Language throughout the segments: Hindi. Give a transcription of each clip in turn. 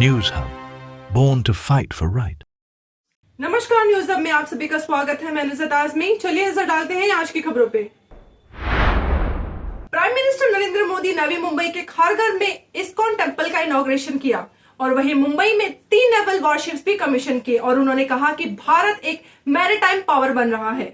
News Hub, born to fight for right. नमस्कार, न्यूज हब में आप सभी का स्वागत है। मैं नुज़रत आज़मी। चलिए नजर डालते हैं आज की खबरों पे। प्राइम मिनिस्टर नरेंद्र मोदी नवी मुंबई के खारघर में इस्कॉन टेंपल का इनॉग्रेशन किया और वहीं मुंबई में 3 नेवल वॉरशिप्स भी कमीशन किए और उन्होंने कहा कि भारत एक मैरीटाइम पावर बन रहा है।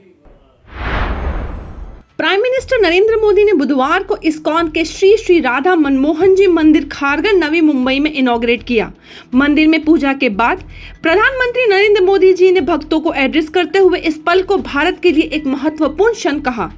प्राइम मिनिस्टर नरेंद्र मोदी ने बुधवार को इस्कॉन के श्री श्री राधा मनमोहन जी मंदिर खारघर नवी मुंबई में इनॉग्रेट किया। मंदिर में पूजा के बाद प्रधानमंत्री नरेंद्र मोदी जी ने भक्तों को एड्रेस करते हुए इस पल को भारत के लिए एक महत्वपूर्ण क्षण कहा।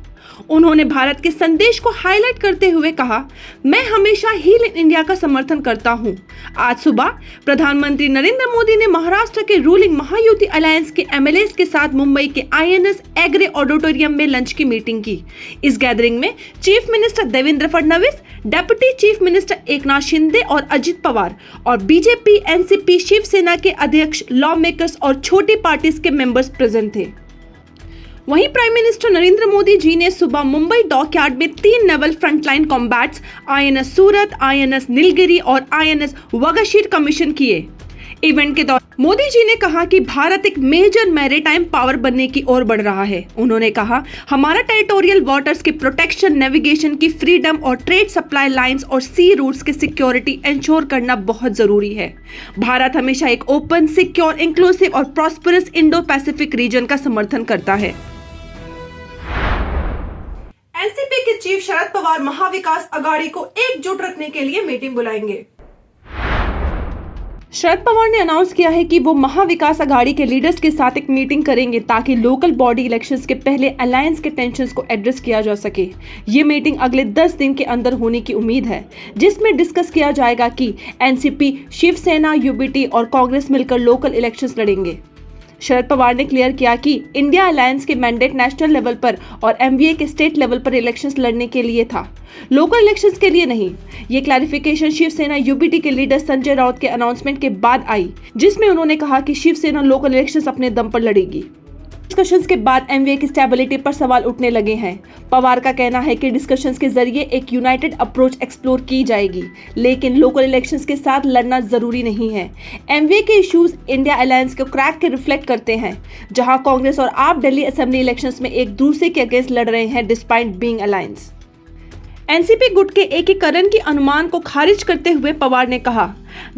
उन्होंने भारत के संदेश को हाईलाइट करते हुए कहा, मैं हमेशा हील इन इंडिया का समर्थन करता हूं। आज सुबह प्रधानमंत्री नरेंद्र मोदी ने महाराष्ट्र के रूलिंग महायुति अलायंस के एमएलएस के साथ मुंबई के आईएनएस एग्रे ऑडिटोरियम में लंच की मीटिंग की। इस गैदरिंग में chief minister Devendra Fadnavis, deputy chief minister Eknath Shinde और अजित पवार और बीजेपी, एनसीपी, शिवसेना के अध्यक्ष, लॉ मेकर्स और छोटी पार्टीज के मेंबर्स प्रेजेंट थे। वहीं प्राइम मिनिस्टर नरेंद्र मोदी जी ने सुबह मुंबई डॉकयार्ड में 3 नेवल फ्रंटलाइन कॉम्बैट्स आईएनएस सूरत, आईएनएस नीलगिरी और आईएनएस वगशीर कमीशन किए। इवेंट के दौरान मोदी जी ने कहा कि भारत एक मेजर मैरीटाइम पावर बनने की ओर बढ़ रहा है। उन्होंने कहा, हमारा टेरिटोरियल वाटर्स की प्रोटेक्शन, नेविगेशन की फ्रीडम और ट्रेड सप्लाई लाइंस और सी रूट्स की सिक्योरिटी इंश्योर करना बहुत जरूरी है। भारत हमेशा एक ओपन, सिक्योर, इंक्लूसिव और प्रॉस्परस इंडो पैसिफिक रीजन का समर्थन करता है। एनसीपी के चीफ शरद पवार महाविकास अघाड़ी को एकजुट रखने के लिए मीटिंग बुलाएंगे। शरद पवार ने अनाउंस किया है कि वो महाविकास अघाड़ी के लीडर्स के साथ एक मीटिंग करेंगे ताकि लोकल बॉडी इलेक्शंस के पहले अलायंस के टेंशंस को एड्रेस किया जा सके। ये मीटिंग अगले 10 दिन के अंदर होने की उम्मीद है, जिसमें डिस्कस किया जाएगा कि एनसीपी, शिवसेना, यूबीटी और कांग्रेस मिलकर लोकल इलेक्शंस लड़ेंगे। शरद पवार ने क्लियर किया कि इंडिया अलायंस के मैंडेट नेशनल लेवल पर और एमवीए के स्टेट लेवल पर इलेक्शंस लड़ने के लिए था, लोकल इलेक्शंस के लिए नहीं। ये क्लैरिफिकेशन शिवसेना यूबीटी के लीडर संजय राउत के अनाउंसमेंट के बाद आई, जिसमें उन्होंने कहा कि शिवसेना लोकल इलेक्शंस अपने दम पर लड़ेगी। डिस्कशंस के बाद एमवीए की स्टेबिलिटी पर सवाल उठने लगे हैं। पवार का कहना है कि डिस्कशंस के जरिए एक यूनाइटेड अप्रोच एक्सप्लोर की जाएगी, लेकिन लोकल इलेक्शंस के साथ लड़ना जरूरी नहीं है। एमवीए के इश्यूज इंडिया अलायंस को क्रैक के रिफ्लेक्ट करते हैं, जहां कांग्रेस और आप दिल्ली असेंबली इलेक्शंस में एक दूसरे के अगेंस्ट लड़ रहे हैं डिस्पाइट बीइंग अलायंस। एनसीपी गुट के एकीकरण की अनुमान को खारिज करते हुए पवार ने कहा,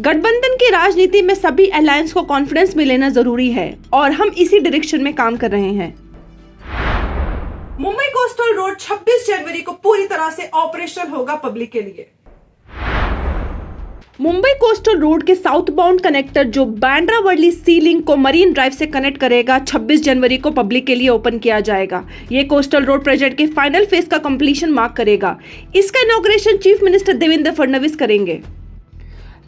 गठबंधन की राजनीति में सभी अलायंस को कॉन्फिडेंस में लेना जरूरी है और हम इसी डायरेक्शन में काम कर रहे हैं। मुंबई कोस्टल रोड 26 जनवरी को पूरी तरह से ऑपरेशनल होगा पब्लिक के लिए। मुंबई कोस्टल रोड के साउथ बाउंड कनेक्टर जो बांद्रा वर्ली सी लिंक को मरीन ड्राइव से कनेक्ट करेगा, 26 जनवरी को पब्लिक के लिए ओपन किया जाएगा। ये कोस्टल रोड प्रोजेक्ट के फाइनल फेज का कंप्लीशन मार्क करेगा। इसका inauguration chief minister Devendra Fadnavis करेंगे।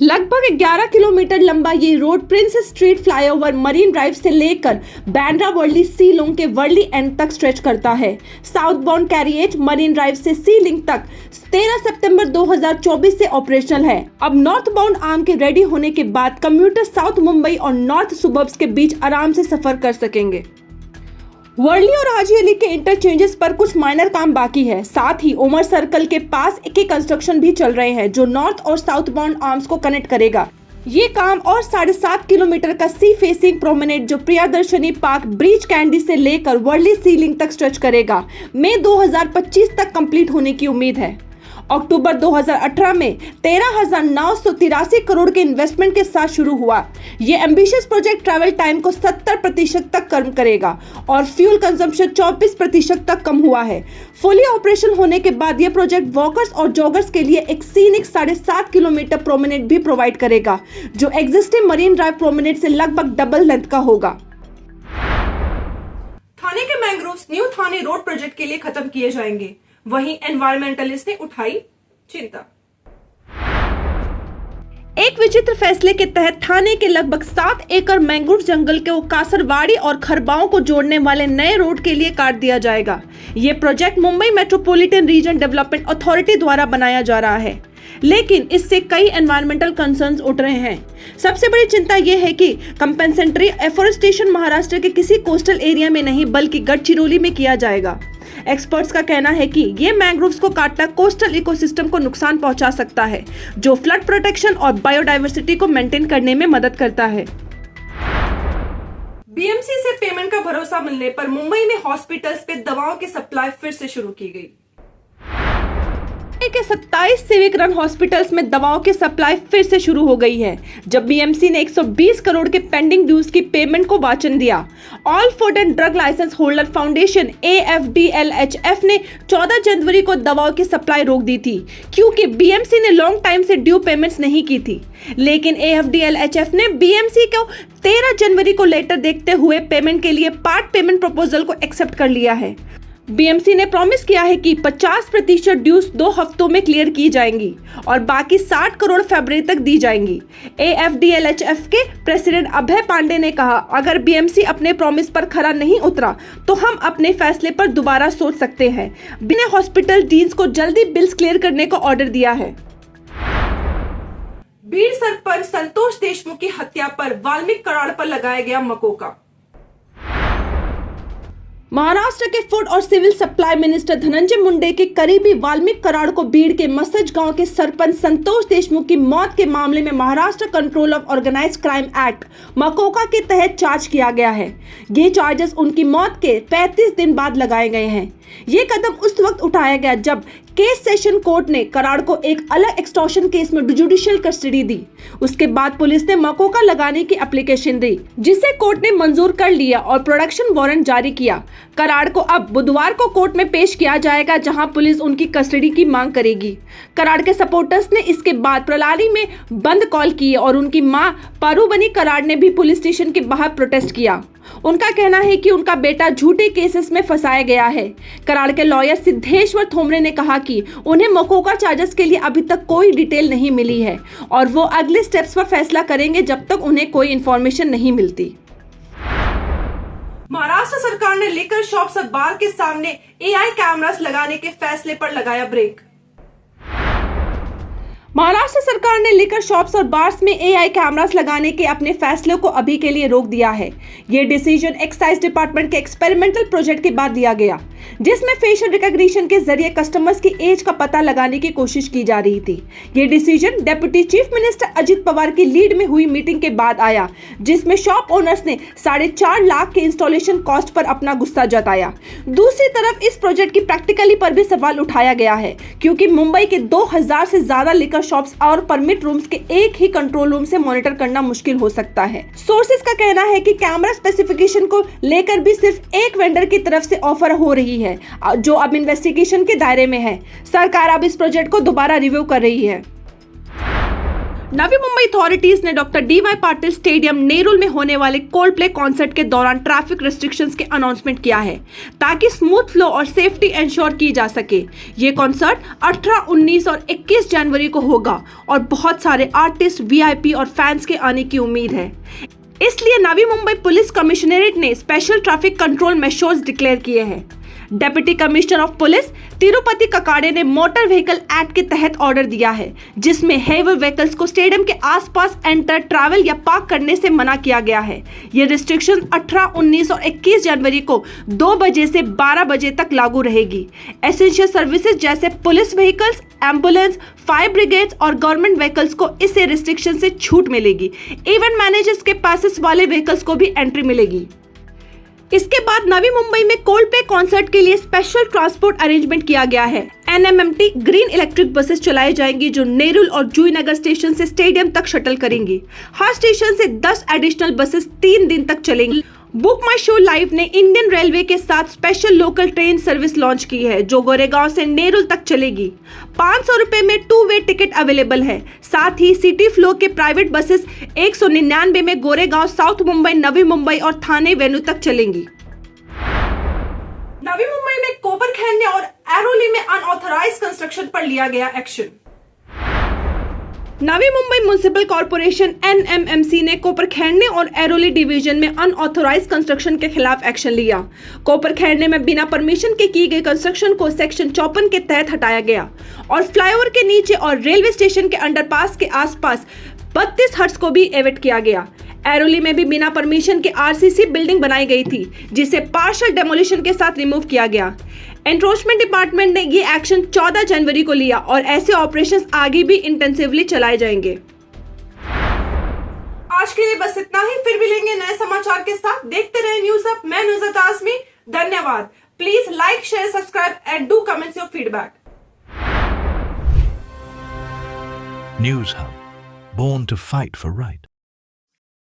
लगभग 11 किलोमीटर लंबा ये road princess street flyover marine drive से लेकर बांद्रा वर्ली सी लिंक के वर्ली एंड तक स्ट्रेच करता है। South bound carriage marine drive से सी लिंक तक 13 सितंबर 2024 से ऑपरेशनल है। अब नॉर्थ बाउंड आर्म के रेडी होने के बाद कम्यूटर साउथ मुंबई और नॉर्थ सुबर्ब्स के बीच आराम से सफर कर सकेंगे। वर्ली और हाजी अली के इंटरचेंजेस पर कुछ माइनर काम बाकी है। साथ ही उमर सर्कल के पास के कंस्ट्रक्शन भी चल रहे हैं, जो नॉर्थ और साउथ बाउंड आर्म्स को कनेक्ट करेगा। ये काम और 7.5 किलोमीटर का सी फेसिंग प्रोमेनेड जो प्रियदर्शनी पार्क ब्रिज कैंडी से लेकर वर्ली सी लिंक तक स्ट्रेच करेगा, मई 2025 तक कंप्लीट होने की उम्मीद है। अक्टूबर 2018 में 13,983 करोड़ के इन्वेस्टमेंट के साथ शुरू हुआ। ये एम्बिशियस प्रोजेक्ट ट्रैवल टाइम को 70% तक कम करेगा और फ्यूल कंजम्पशन 24% तक कम हुआ है। फुली ऑपरेशन होने के बाद यह प्रोजेक्ट वॉकर्स और जॉगर्स के लिए एक सीनिक 7.5 किलोमीटर प्रोमेनेड भी प्रोवाइड करेगा, जो एग्जिस्टिंग मरीन ड्राइव प्रोमेनेड से लगभग डबल लेंथ का होगा। थाने के मैंग्रोव्स न्यू थाने रोड प्रोजेक्ट के लिए खत्म किए जाएंगे। वहीं एनवायरमेंटलिस्ट ने उठाई चिंता। एक विचित्र फैसले के तहत थाने के लगभग 7 एकड़ मैंग्रोव जंगल को कासरवाड़ी और खरबाओं को जोड़ने वाले नए रोड के लिए काट दिया जाएगा। ये project Mumbai metropolitan region development authority द्वारा बनाया जा रहा है, लेकिन इससे कई एनवायरमेंटल कंसर्न्स उठ रहे हैं। सबसे बड़ी चिंता यह है कि कंपेंसेटरी एफोरेस्टेशन महाराष्ट्र के किसी कोस्टल एरिया में नहीं बल्कि गढ़चिरौली में किया जाएगा। एक्सपर्ट्स का कहना है कि ये मैंग्रोव्स को काटना कोस्टल इकोसिस्टम को नुकसान पहुंचा सकता है, जो फ्लड प्रोटेक्शन और बायोडायवर्सिटी को मेंटेन करने में मदद करता है। बीएमसी से पेमेंट का भरोसा मिलने पर मुंबई में हॉस्पिटल्स पे दवाओं की सप्लाई फिर से शुरू की गई। के 27 सिविक रन हॉस्पिटल्स में दवाओं की सप्लाई फिर से शुरू हो गई है, जब बीएमसी ने 120 करोड़ के पेंडिंग ड्यूज की पेमेंट को वाचन दिया। All food and drug licence holder foundation AFDLHF ने 14 जनवरी को दवाओं की सप्लाई रोक दी थी, क्योंकि बीएमसी ने लॉन्ग टाइम से ड्यू पेमेंट्स नहीं की थी। लेकिन AFDLHF ने बीएमसी को 13 जनवरी को लेटर देखते हुए पेमेंट के लिए पार्ट पेमेंट प्रपोजल को एक्सेप्ट कर लिया है। बीएमसी ने प्रॉमिस किया है कि 50% ड्यूज 2 हफ्तों में क्लियर की जाएंगी और बाकी 60 करोड़ फरवरी तक दी जाएंगी। AFDLHF के प्रेसिडेंट अभय पांडे ने कहा, अगर बीएमसी अपने प्रॉमिस पर खरा नहीं उतरा तो हम अपने फैसले पर दोबारा सोच सकते हैं। बिना हॉस्पिटल डीन्स को जल्दी बिल्स क्लियर करने का ऑर्डर दिया है। बीड़ सरपंच संतोष देशमुख की हत्या पर वाल्मीकि कराड़ पर लगाया गया मकोका। महाराष्ट्र के फूड और civil supply minister Dhananjay Munde के करीबी वाल्मीकि कराड़ को बीड़ के मसज गांव के सरपंच संतोष देशमुख की मौत के मामले में Maharashtra control of organised crime act MCOCA के तहत चार्ज किया गया है। ये चार्जेस उनकी मौत के 35 दिन बाद लगाए गए हैं। ये कदम उस वक्त उठाया गया जब केस सेशन कोर्ट ने कराड़ को एक अलग एक्सटॉर्शन केस में जुडिशियल कस्टडी दी। उसके बाद पुलिस ने मकोका लगाने की एप्लीकेशन दी, जिसे कोर्ट ने मंजूर कर लिया और प्रोडक्शन वारंट जारी किया। कराड़ को अब बुधवार को कोर्ट में पेश किया जाएगा, जहां पुलिस उनकी कस्टडी की मांग करेगी। कराड़ के सपोर्टर्स ने इसके बाद प्रणाली में बंद कॉल किए और उनकी मां पारूबनी कराड़ ने भी पुलिस स्टेशन के बाहर प्रोटेस्ट किया। उनका कहना है कि उनका बेटा झूठे केसेस में फंसाया गया है। कराड़ के लॉयर सिद्धेश्वर थोमरे ने कहा कि उन्हें मकोका चार्जेस के लिए अभी तक कोई डिटेल नहीं मिली है और वो अगले स्टेप्स पर फैसला करेंगे जब तक उन्हें कोई इंफॉर्मेशन नहीं मिलती। महाराष्ट्र सरकार ने लिकर शॉप्स और बार के सामने AI कैमरास लगाने के फैसले पर लगाया ब्रेक। महाराष्ट्र सरकार ने लिकर शॉप्स और बार्स में AI कैमरास लगाने के अपने फैसले को अभी के लिए रोक दिया है। ये डिसीजन एक्साइज डिपार्टमेंट के एक्सपेरिमेंटल प्रोजेक्ट के बाद दिया गया, जिसमें फेशियल रिकॉग्निशन के जरिए कस्टमर्स की एज का पता लगाने की कोशिश की जा रही थी। ये decision deputy chief minister Ajit Pawar की लीड में हुई मीटिंग के बाद आया, जिसमें शॉप ओनर्स ने 4.5 लाख के इंस्टॉलेशन कॉस्ट पर अपना गुस्सा जताया। दूसरी तरफ इस प्रोजेक्ट की प्रैक्टिकली पर भी सवाल उठाया गया है, क्योंकि मुंबई के 2000 से ज्यादा लिकर शॉप्स और परमिट रूम्स के एक ही कंट्रोल रूम से मॉनिटर करना मुश्किल हो सकता है। सोर्सेज का कहना है कि कैमरा स्पेसिफिकेशन को लेकर भी सिर्फ एक वेंडर की तरफ से ऑफर हो रही है, जो अब इन्वेस्टिगेशन के दायरे में है। सरकार अब इस प्रोजेक्ट को दोबारा रिव्यू कर रही है। नवी मुंबई अथॉरिटीज ने doctor DY Patil stadium Nerul में होने वाले कोल्ड प्ले कॉन्सर्ट के दौरान ट्रैफिक रिस्ट्रिक्शंस के अनाउंसमेंट किया है, ताकि स्मूथ फ्लो और सेफ्टी इंश्योर की जा सके। ये कॉन्सर्ट 18, 19 और 21 जनवरी को होगा और बहुत सारे आर्टिस्ट, VIP और फैंस के आने की उम्मीद है। इसलिए नवी मुंबई पुलिस कमिश्नरेट ने special traffic control measures declare किए हैं। Deputy commissioner of police Tirupati Kakade ने मोटर व्हीकल एक्ट के तहत ऑर्डर दिया है, जिसमें हेवी व्हीकल्स को स्टेडियम के आसपास एंटर, ट्रैवल या पार्क करने से मना किया गया है। ये रिस्ट्रिक्शन 18, 19 और 21 जनवरी को 2 बजे से 12 बजे तक लागू रहेगी। एसेंशियल सर्विसेज जैसे police vehicles, ambulance, fire brigades और गवर्नमेंट व्हीकल्स को इससे रिस्ट्रिक्शन से छूट मिलेगी। इवेंट मैनेजर्स के पासेस वाले व्हीकल्स को भी एंट्री मिलेगी। इसके बाद नवी मुंबई में कोल्ड प्ले कॉन्सर्ट के लिए स्पेशल ट्रांसपोर्ट अरेंजमेंट किया गया है। NMMT ग्रीन इलेक्ट्रिक बसेस चलाई जाएंगी, जो नेरुल और जूहीनगर स्टेशन से स्टेडियम तक शटल करेंगी। हर स्टेशन से 10 एडिशनल बसेस 3 दिन तक चलेंगी। बुक माई शो लाइव ने इंडियन रेलवे के साथ special local train service launch की है, जो गोरेगांव से नेरुल तक चलेगी। 500 रुपए में 2 वे टिकट अवेलेबल है। साथ ही सिटी फ्लो के प्राइवेट बसेस 199 में गोरेगांव, साउथ मुंबई, नवी मुंबई और थाने वेन्यू तक चलेंगी। नवी मुंबई में कोपर खैरने और एरोली में अनऑथराइज्ड कंस्ट्रक्शन पर लिया गया action. Navi Mumbai municipal corporation NMMC ने कोपरखैरने और एरोली डिवीजन में अनऑथोराइज्ड कंस्ट्रक्शन के खिलाफ एक्शन लिया। कोपरखैरने में बिना परमिशन के की गई कंस्ट्रक्शन को सेक्शन 54 के तहत हटाया गया और फ्लाईओवर के नीचे और रेलवे स्टेशन के अंडरपास के आसपास 32 हट्स को भी एविक्ट किया गया। एरोली में भी बिना परमिशन के RCC बिल्डिंग बनाई गई थी, जिसे पार्शियल डेमोलिशन के साथ रिमूव किया गया। एनक्रोचमेंट डिपार्टमेंट ने ये एक्शन 14 जनवरी को लिया और ऐसे ऑपरेशंस आगे भी इंटेंसिवली चलाए जाएंगे। आज के लिए बस इतना ही, फिर मिलेंगे नए समाचार के साथ। देखते रहे न्यूज अप। मैं नुज़रत आज़मी, धन्यवाद। Please like, share, subscribe and do comments your feedback. News Hub. Born to fight for right.